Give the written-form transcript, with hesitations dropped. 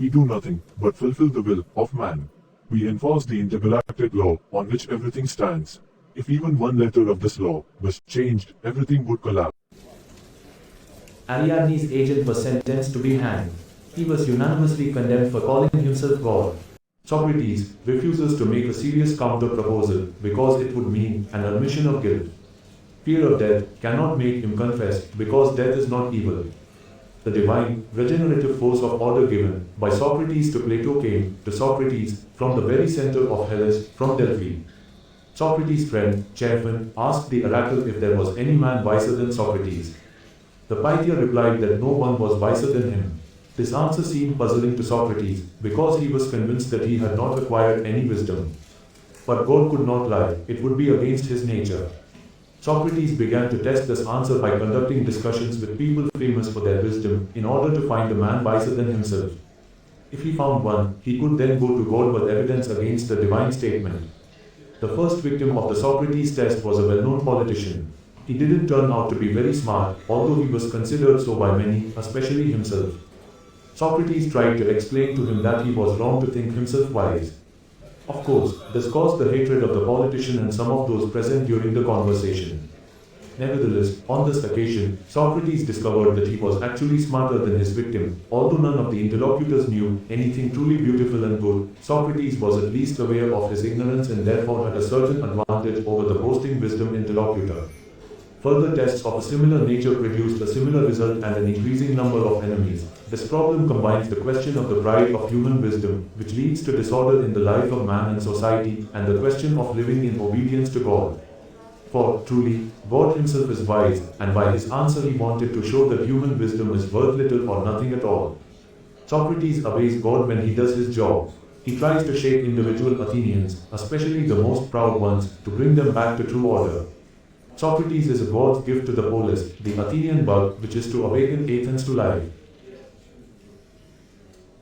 We do nothing but fulfill the will of man. We enforce the intergalactic law on which everything stands. If even one letter of this law was changed, everything would collapse. Ariadne's agent was sentenced to be hanged. He was unanimously condemned for calling himself God. Socrates refuses to make a serious counter-proposal because it would mean an admission of guilt. Fear of death cannot make him confess because death is not evil. The divine, regenerative force of order given by Socrates to Plato came to Socrates from the very center of Hellas, from Delphi. Socrates' friend, Chairephon, asked the oracle if there was any man wiser than Socrates. The Pythia replied that no one was wiser than him. This answer seemed puzzling to Socrates because he was convinced that he had not acquired any wisdom. But God could not lie, it would be against his nature. Socrates began to test this answer by conducting discussions with people famous for their wisdom in order to find a man wiser than himself. If he found one, he could then go to God with evidence against the divine statement. The first victim of the Socrates test was a well-known politician. He didn't turn out to be very smart, although he was considered so by many, especially himself. Socrates tried to explain to him that he was wrong to think himself wise. Of course, this caused the hatred of the politician and some of those present during the conversation. Nevertheless, on this occasion, Socrates discovered that he was actually smarter than his victim. Although none of the interlocutors knew anything truly beautiful and good, Socrates was at least aware of his ignorance and therefore had a certain advantage over the boasting wisdom interlocutor. Further tests of a similar nature produced a similar result and an increasing number of enemies. This problem combines the question of the pride of human wisdom, which leads to disorder in the life of man and society, and the question of living in obedience to God. For, truly, God himself is wise, and by his answer he wanted to show that human wisdom is worth little or nothing at all. Socrates obeys God when he does his job. He tries to shape individual Athenians, especially the most proud ones, to bring them back to true order. Socrates is a God's gift to the polis, the Athenian bug, which is to awaken Athens to life.